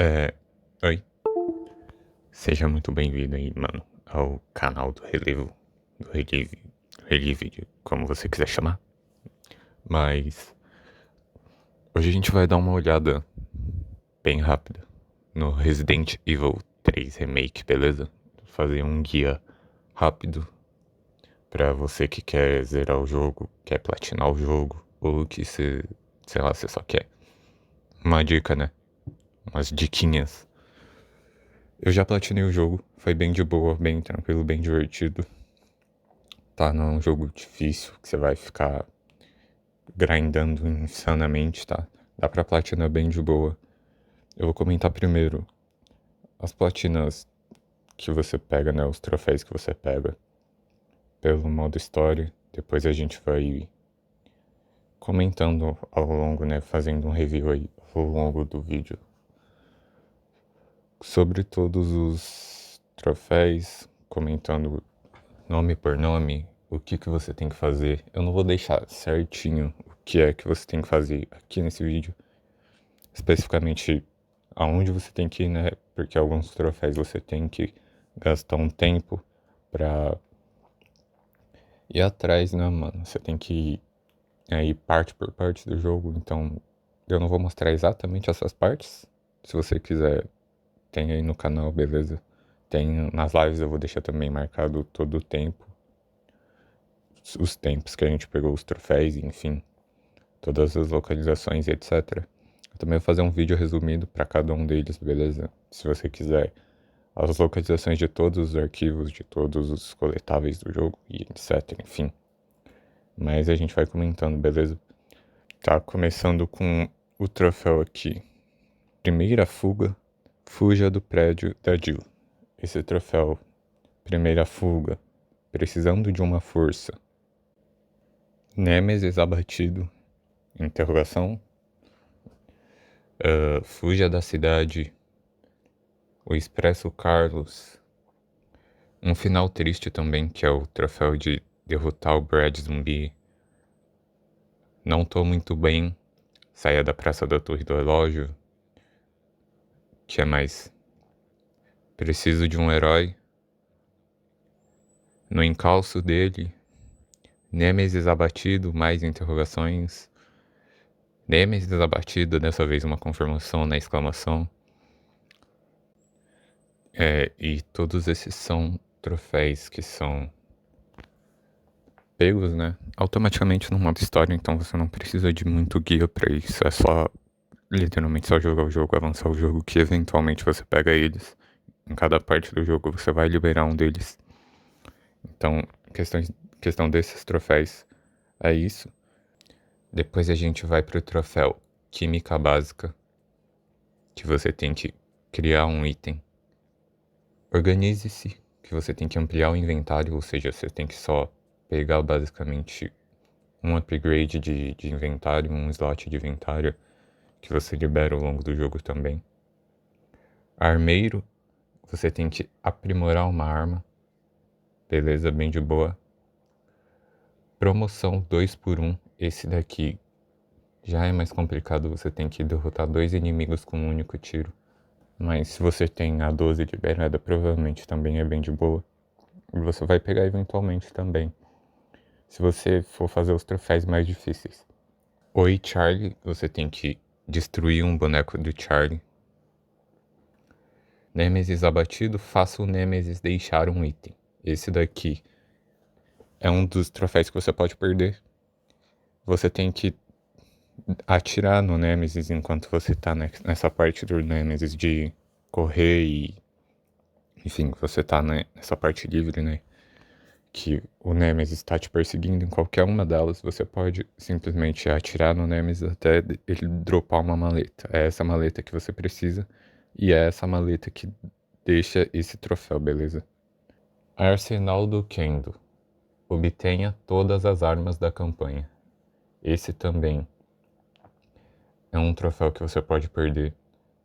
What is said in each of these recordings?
É, oi, seja muito bem-vindo aí, mano, ao canal do Relevo, do Relive, como você quiser chamar. Mas hoje a gente vai dar uma olhada bem rápida no Resident Evil 3 Remake, beleza? Fazer um guia rápido pra você que quer zerar o jogo, quer platinar o jogo, ou que você, sei lá, você só quer uma dica, né? Umas diquinhas. Eu já platinei o jogo, foi bem de boa, bem tranquilo, bem divertido. Tá, não é um jogo difícil que você vai ficar grindando insanamente, tá? Dá pra platinar bem de boa. Eu vou comentar primeiro as platinas que você pega, né? Os troféus que você pega pelo modo história. Depois a gente vai comentando ao longo, né? Fazendo um review aí ao longo do vídeo sobre todos os troféus, comentando nome por nome, o que que você tem que fazer. Eu não vou deixar certinho o que é que você tem que fazer aqui nesse vídeo, especificamente aonde você tem que ir, né? Porque alguns troféus você tem que gastar um tempo pra ir atrás, né, mano? Você tem que ir parte por parte do jogo, então eu não vou mostrar exatamente essas partes. Se você quiser, tem aí no canal, beleza? Tem nas lives, eu vou deixar também marcado todo o tempo, os tempos que a gente pegou os troféus, enfim, todas as localizações e etc. Eu também vou fazer um vídeo resumido para cada um deles, beleza? Se você quiser as localizações de todos os arquivos, de todos os coletáveis do jogo e etc, enfim. Mas a gente vai comentando, beleza? Tá, começando com o troféu aqui. Primeira fuga, fuja do prédio da Jill. Esse troféu, primeira fuga, precisando de uma força. Nêmesis abatido, interrogação. Fuja da cidade. O Expresso Carlos. Um final triste também, que é o troféu de derrotar o Brad Zumbi. Não tô muito bem. Saia da Praça da Torre do Relógio. Que é mais? Preciso de um herói. No encalço dele. Nêmesis abatido, mais interrogações. Nêmesis abatido, dessa vez uma confirmação na exclamação. E todos esses são troféus que são pegos, né? Automaticamente no modo história, então você não precisa de muito guia pra isso. É só, literalmente, só jogar o jogo, avançar o jogo, que eventualmente você pega eles. Em cada parte do jogo você vai liberar um deles. Então, questão desses troféus é isso. Depois a gente vai pro troféu Química Básica, que você tem que criar um item. Organize-se, que você tem que ampliar o inventário, ou seja, você tem que só pegar basicamente um upgrade de inventário, um slot de inventário que você libera ao longo do jogo também. Armeiro, você tem que aprimorar uma arma, beleza, bem de boa. Promoção 2x1, esse daqui já é mais complicado, você tem que derrotar 2 inimigos com um único tiro. Mas se você tem a 12 liberada, provavelmente também é bem de boa. E você vai pegar eventualmente também, se você for fazer os troféus mais difíceis. Oi, Charlie, você tem que destruir um boneco do Charlie. Nêmesis abatido, faça o Nêmesis deixar um item. Esse daqui é um dos troféus que você pode perder. Você tem que atirar no Nêmesis enquanto você tá nessa parte do Nêmesis de correr e... Enfim, você tá nessa parte livre, né? Que o Nêmesis está te perseguindo em qualquer uma delas, você pode simplesmente atirar no Nêmesis até ele dropar uma maleta. É essa maleta que você precisa e é essa maleta que deixa esse troféu, beleza? Arsenal do Kendo. Obtenha todas as armas da campanha. Esse também é um troféu que você pode perder,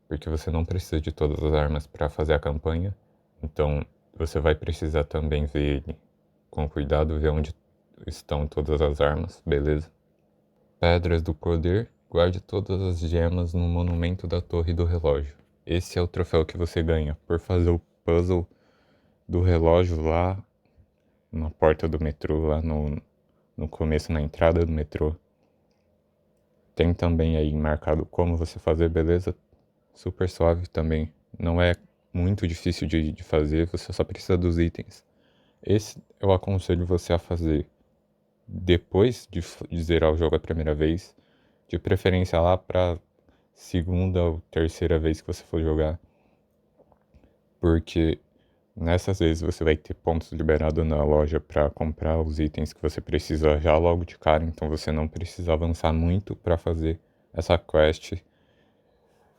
porque você não precisa de todas as armas para fazer a campanha. Então você vai precisar também ver ele com cuidado, ver onde estão todas as armas, beleza? Pedras do Poder. Guarde todas as gemas no monumento da Torre do Relógio. esse é o troféu que você ganha por fazer o puzzle do relógio lá na porta do metrô, lá no começo, na entrada do metrô. Tem também aí marcado como você fazer, beleza? Super suave também. Não é muito difícil de fazer, você só precisa dos itens. Esse eu aconselho você a fazer depois de zerar o jogo a primeira vez, de preferência lá pra segunda ou terceira vez que você for jogar, porque nessas vezes você vai ter pontos liberados na loja para comprar os itens que você precisa já logo de cara, então você não precisa avançar muito para fazer essa quest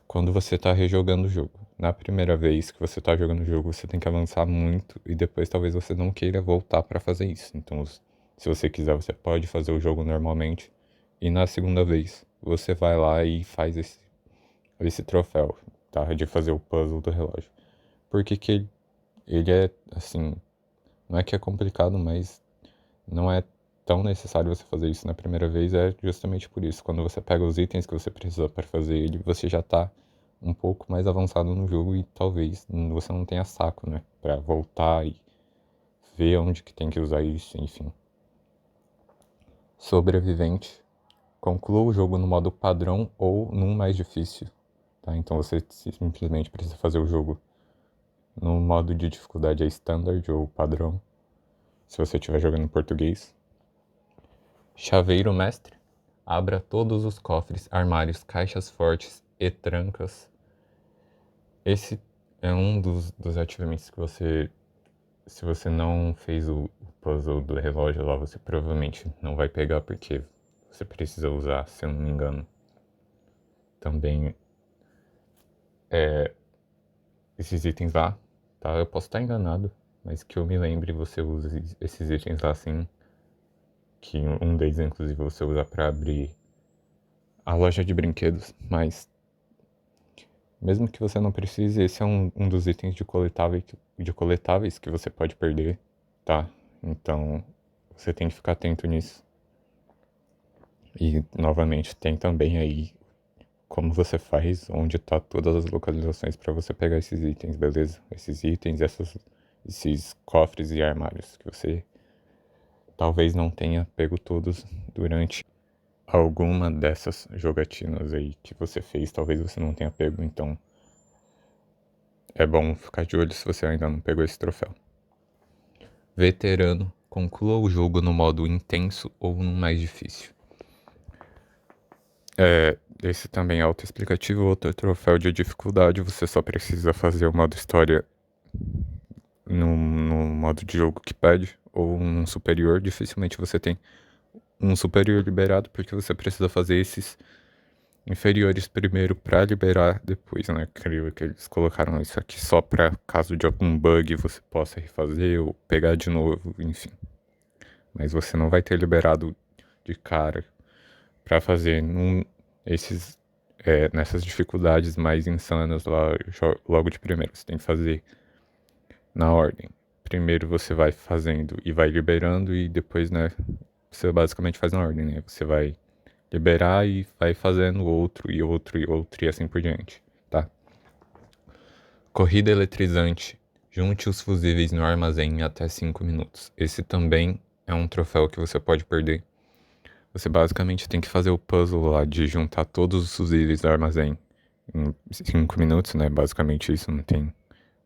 quando você está rejogando o jogo. Na primeira vez que você está jogando o jogo, você tem que avançar muito e depois talvez você não queira voltar para fazer isso. Então, se você quiser, você pode fazer o jogo normalmente e na segunda vez você vai lá e faz esse troféu, tá? De fazer o puzzle do relógio. Porque que ele é, assim, não é que é complicado, mas não é tão necessário você fazer isso na primeira vez, é justamente por isso. Quando você pega os itens que você precisa para fazer ele, você já tá um pouco mais avançado no jogo e talvez você não tenha saco, né, para voltar e ver onde que tem que usar isso, enfim. Sobrevivente. Conclua o jogo no modo padrão ou num mais difícil, tá? Então você simplesmente precisa fazer o jogo no modo de dificuldade é standard ou padrão, se você estiver jogando em português. Chaveiro mestre. Abra todos os cofres, armários, caixas fortes e trancas. Esse é um dos achievements que você, se você não fez o puzzle do relógio lá, você provavelmente não vai pegar porque você precisa usar, se eu não me engano. Também esses itens lá, tá? Eu posso estar enganado, mas que eu me lembre, você usa esses itens lá assim, que um deles inclusive você usa para abrir a loja de brinquedos, mas mesmo que você não precise, esse é um dos itens de coletáveis que você pode perder, tá? Então você tem que ficar atento nisso. E novamente tem também aí como você faz, onde tá todas as localizações para você pegar esses itens, beleza? Esses itens, esses cofres e armários que você talvez não tenha pego todos durante alguma dessas jogatinas aí que você fez, talvez você não tenha pego, então é bom ficar de olho se você ainda não pegou esse troféu. Veterano, conclua o jogo no modo intenso ou no mais difícil. Esse também é autoexplicativo, outro troféu de dificuldade, você só precisa fazer o modo história no modo de jogo que pede, ou um superior, dificilmente você tem um superior liberado, porque você precisa fazer esses inferiores primeiro para liberar depois, né? Creio que eles colocaram isso aqui só para caso de algum bug você possa refazer ou pegar de novo, enfim. Mas você não vai ter liberado de cara para fazer nessas dificuldades mais insanas lá logo de primeiro. Você tem que fazer na ordem. Primeiro você vai fazendo e vai liberando e depois, né, você basicamente faz na ordem, né? Você vai liberar e vai fazendo outro e outro e outro e assim por diante, tá? Corrida eletrizante. Junte os fusíveis no armazém em até 5 minutos. Esse também é um troféu que você pode perder. Você basicamente tem que fazer o puzzle lá de juntar todos os fusíveis do armazém em 5 minutos, né? Basicamente isso, não tem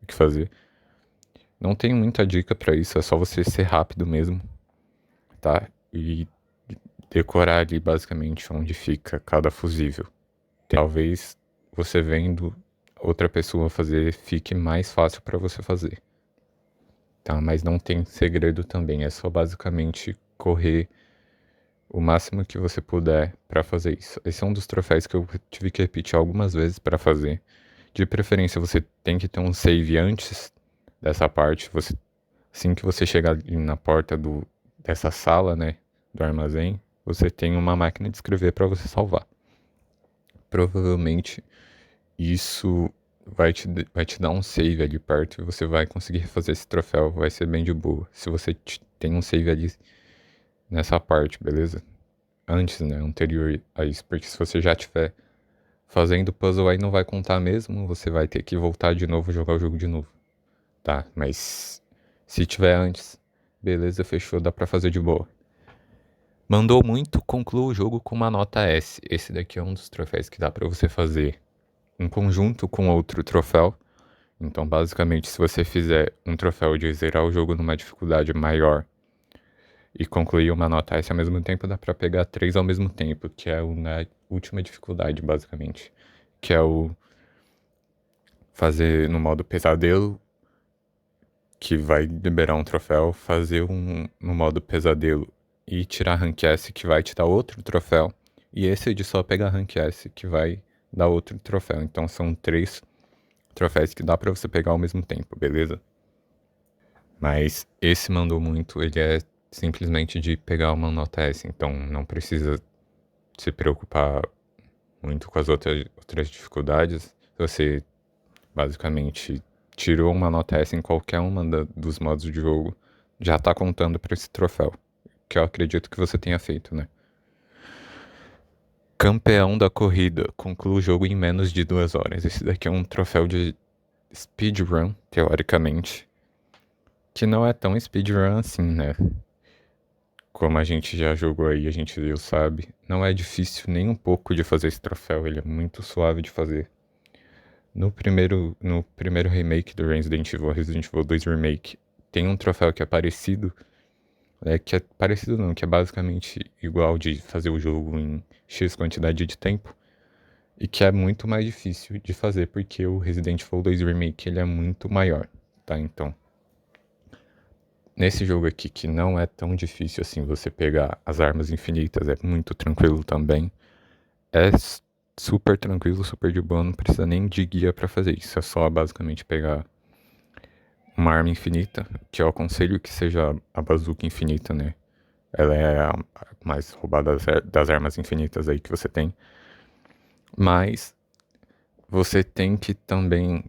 o que fazer. Não tem muita dica pra isso, é só você ser rápido mesmo, tá? E decorar ali basicamente onde fica cada fusível. Talvez você vendo outra pessoa fazer fique mais fácil para você fazer, tá? Mas não tem segredo também, é só basicamente correr o máximo que você puder para fazer isso. Esse é um dos troféus que eu tive que repetir algumas vezes para fazer. De preferência, você tem que ter um save antes dessa parte. Assim que você chegar ali na porta dessa sala, né, do armazém, você tem uma máquina de escrever para você salvar. Provavelmente isso vai te dar um save ali perto e você vai conseguir refazer esse troféu, vai ser bem de boa. Se você tem um save ali nessa parte, beleza? Antes, né, anterior a isso, porque se você já tiver Fazendo puzzle aí não vai contar mesmo, você vai ter que voltar de novo e jogar o jogo de novo, tá? Mas se tiver antes, beleza, fechou, dá pra fazer de boa. Mandou muito, conclua o jogo com uma nota S. Esse daqui é um dos troféus que dá pra você fazer em conjunto com outro troféu. Então, basicamente, se você fizer um troféu de zerar o jogo numa dificuldade maior e concluir uma nota S ao mesmo tempo, dá pra pegar 3 ao mesmo tempo, que é na última dificuldade, basicamente. Que é o fazer no modo pesadelo, que vai liberar um troféu, fazer no modo pesadelo e tirar rank S, que vai te dar outro troféu, e esse de só pegar rank S, que vai dar outro troféu. Então são 3 troféus que dá pra você pegar ao mesmo tempo, beleza? Mas esse mandou muito, ele é simplesmente de pegar uma nota S, então não precisa se preocupar muito com as outras dificuldades. Você basicamente tirou uma nota S em qualquer uma dos modos de jogo, já tá contando pra esse troféu, que eu acredito que você tenha feito, né? Campeão da corrida, conclua o jogo em menos de 2 horas. Esse daqui é um troféu de speedrun, teoricamente, que não é tão speedrun assim, né? Como a gente já jogou aí, a gente viu, sabe? Não é difícil nem um pouco de fazer esse troféu, ele é muito suave de fazer. No primeiro remake do Resident Evil 2 Remake, tem um troféu que é parecido, que é parecido não, que é basicamente igual de fazer o jogo em X quantidade de tempo, e que é muito mais difícil de fazer, porque o Resident Evil 2 Remake, ele é muito maior, tá? Então, nesse jogo aqui, que não é tão difícil assim você pegar as armas infinitas, é muito tranquilo também. É super tranquilo, super de boa, não precisa nem de guia pra fazer isso. É só basicamente pegar uma arma infinita, que eu aconselho que seja a bazuca infinita, né? Ela é a mais roubada das armas infinitas aí que você tem. Mas você tem que também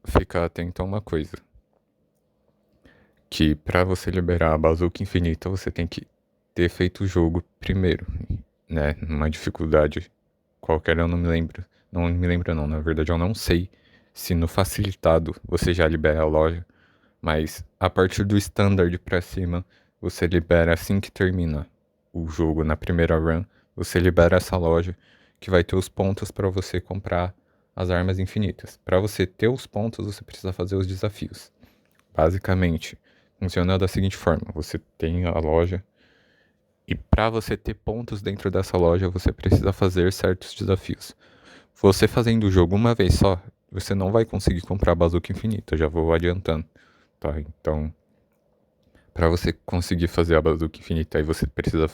ficar atento a uma coisa. Que pra você liberar a bazuca infinita, você tem que ter feito o jogo primeiro, né? Numa dificuldade qualquer, eu não me lembro. Não me lembro não, na verdade eu não sei se no facilitado você já libera a loja, mas a partir do standard pra cima, você libera assim que termina o jogo na primeira run, você libera essa loja que vai ter os pontos pra você comprar as armas infinitas. Pra você ter os pontos, você precisa fazer os desafios. Basicamente, funciona da seguinte forma: você tem a loja e para você ter pontos dentro dessa loja, você precisa fazer certos desafios. Você fazendo o jogo uma vez só, você não vai conseguir comprar a bazuca infinita, já vou adiantando, tá? Então, para você conseguir fazer a bazuca infinita, aí você precisa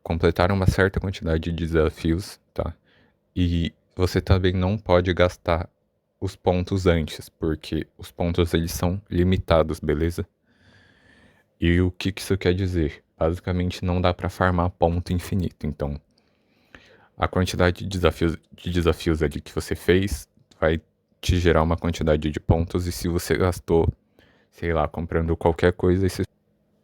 completar uma certa quantidade de desafios, tá? E você também não pode gastar os pontos antes, porque os pontos eles são limitados, beleza? E o que isso quer dizer? Basicamente não dá para farmar ponto infinito. Então, a quantidade de desafios ali que você fez vai te gerar uma quantidade de pontos, e se você gastou, sei lá, comprando qualquer coisa, esses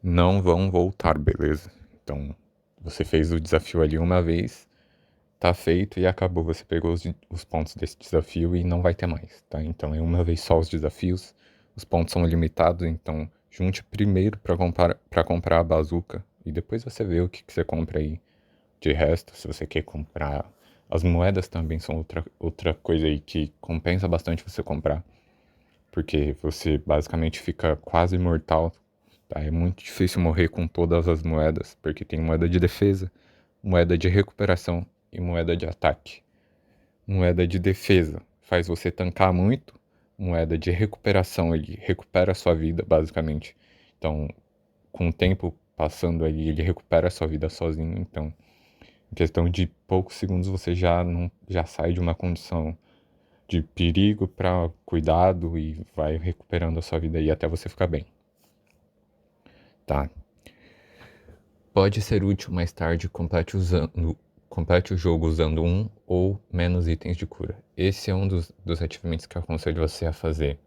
não vão voltar, beleza? Então, você fez o desafio ali uma vez, tá feito e acabou. Você pegou os pontos desse desafio e não vai ter mais, tá? Então, é uma vez só os desafios, os pontos são limitados, então junte primeiro para comprar a bazuca e depois você vê o que você compra aí. De resto, se você quer comprar, as moedas também são outra coisa aí que compensa bastante você comprar, porque você basicamente fica quase imortal, tá? É muito difícil morrer com todas as moedas, porque tem moeda de defesa, moeda de recuperação e moeda de ataque. Moeda de defesa faz você tancar muito, moeda de recuperação ele recupera a sua vida, basicamente. Então, com o tempo passando aí, ele recupera a sua vida sozinho, então em questão de poucos segundos você já não já sai de uma condição de perigo para cuidado e vai recuperando a sua vida aí até você ficar bem. Tá. Pode ser útil mais tarde, complete o jogo usando um ou menos itens de cura. Esse é um dos ativamentos que eu aconselho você a fazer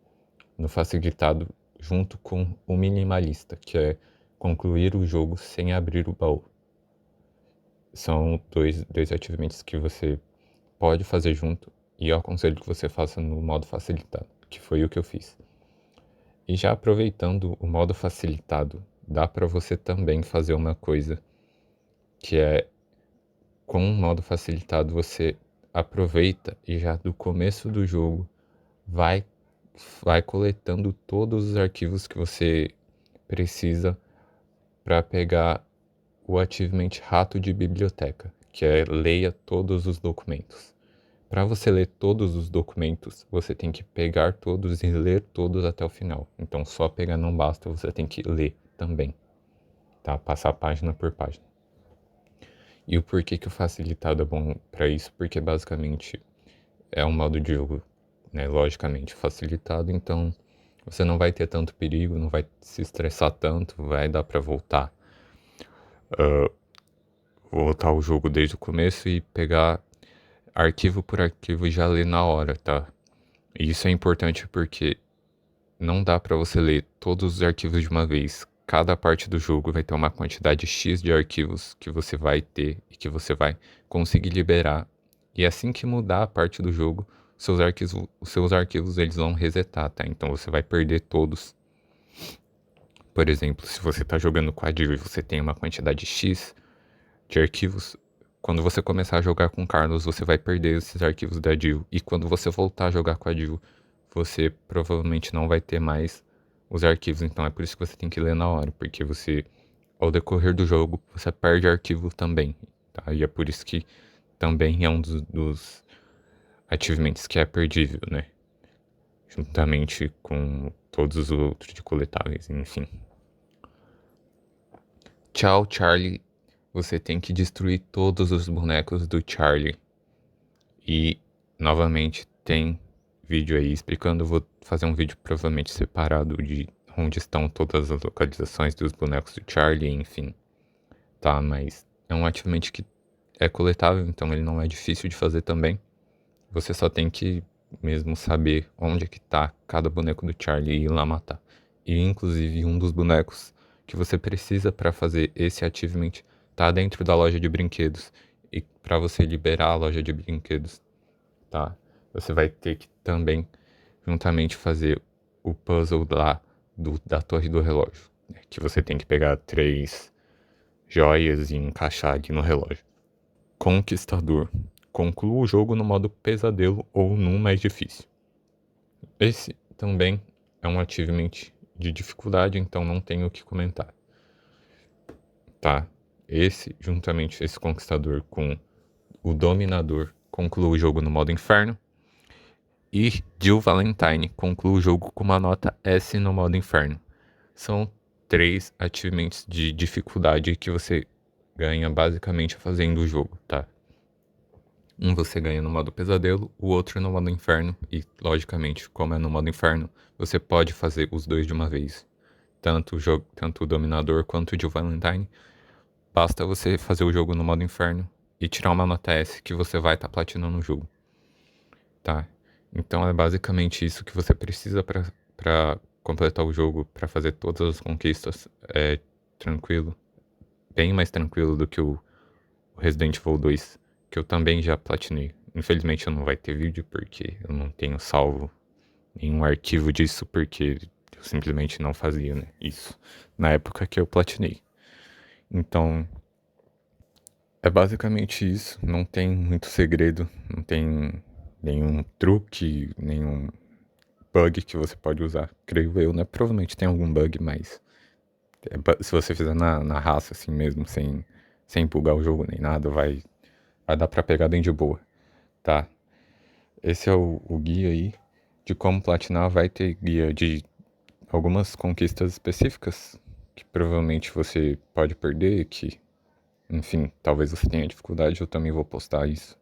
no facilitado junto com o minimalista, que é concluir o jogo sem abrir o baú. São dois ativamentos que você pode fazer junto, e eu aconselho que você faça no modo facilitado, que foi o que eu fiz. E já aproveitando o modo facilitado, dá para você também fazer uma coisa que é, com o modo facilitado você aproveita e já do começo do jogo vai coletando todos os arquivos que você precisa para pegar o achievement Rato de Biblioteca, que é leia todos os documentos. Para você ler todos os documentos, você tem que pegar todos e ler todos até o final. Então só pegar não basta, você tem que ler também, tá? Passar página por página. E o porquê que o facilitado é bom para isso? Porque basicamente é um modo de jogo, né, logicamente facilitado, então você não vai ter tanto perigo, não vai se estressar tanto, vai dar para voltar o jogo desde o começo e pegar arquivo por arquivo e já ler na hora, tá? E isso é importante porque não dá para você ler todos os arquivos de uma vez. Cada parte do jogo vai ter uma quantidade X de arquivos que você vai ter e que você vai conseguir liberar. E assim que mudar a parte do jogo, os seus arquivos eles vão resetar, tá? Então você vai perder todos. Por exemplo, se você está jogando com a Jill e você tem uma quantidade X de arquivos, quando você começar a jogar com o Carlos, você vai perder esses arquivos da Jill. E quando você voltar a jogar com a Jill, você provavelmente não vai ter mais os arquivos. Então é por isso que você tem que ler na hora, porque você, ao decorrer do jogo, você perde arquivo também, tá? E é por isso que também é um dos achievements que é perdível, né? Juntamente com todos os outros de coletáveis, enfim. Tchau, Charlie. Você tem que destruir todos os bonecos do Charlie. E, novamente, tem vídeo aí explicando. Eu vou fazer um vídeo provavelmente separado de onde estão todas as localizações dos bonecos do Charlie, enfim. Tá, mas é um achievement que é coletável, então ele não é difícil de fazer também. Você só tem que mesmo saber onde é que tá cada boneco do Charlie e ir lá matar. E, inclusive, um dos bonecos que você precisa para fazer esse achievement tá dentro da loja de brinquedos. E para você liberar a loja de brinquedos, tá? Você vai ter que também juntamente fazer o puzzle lá da torre do relógio, né? Que você tem que pegar 3 joias e encaixar ali no relógio. Conquistador. Conclua o jogo no modo pesadelo ou no mais difícil. Esse também é um achievement de dificuldade, então não tenho o que comentar. Tá? Esse conquistador com o dominador, conclua o jogo no modo inferno. E Jill Valentine conclui o jogo com uma nota S no modo inferno. São 3 achievements de dificuldade que você ganha basicamente fazendo o jogo, tá? Um você ganha no modo pesadelo, o outro no modo inferno, e logicamente, como é no modo inferno, você pode fazer os dois de uma vez. Tanto o Dominador quanto o Jill Valentine. Basta você fazer o jogo no modo inferno e tirar uma nota S que você vai estar platinando o jogo. Tá? Então é basicamente isso que você precisa para completar o jogo, para fazer todas as conquistas. É tranquilo, bem mais tranquilo do que o Resident Evil 2, que eu também já platinei. Infelizmente não vai ter vídeo porque eu não tenho salvo nenhum arquivo disso, porque eu simplesmente não fazia, né, isso na época que eu platinei. Então é basicamente isso, não tem muito segredo, não tem nenhum truque, nenhum bug que você pode usar, creio eu, né? Provavelmente tem algum bug, mas se você fizer na raça assim mesmo, sem bugar o jogo nem nada, vai dar pra pegar bem de boa, tá? Esse é o guia aí de como platinar. Vai ter guia de algumas conquistas específicas que provavelmente você pode perder, que, enfim, talvez você tenha dificuldade, eu também vou postar isso.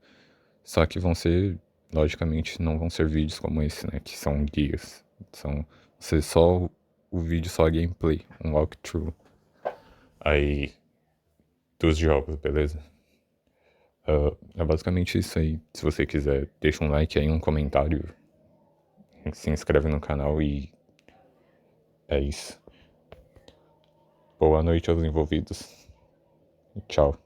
Só que vão ser, logicamente, não vão ser vídeos como esse, né? Que são guias. São ser só o vídeo, só a gameplay, um walkthrough aí dos jogos, beleza? É basicamente isso aí. Se você quiser, deixa um like aí, um comentário, se inscreve no canal e é isso. Boa noite aos envolvidos. Tchau.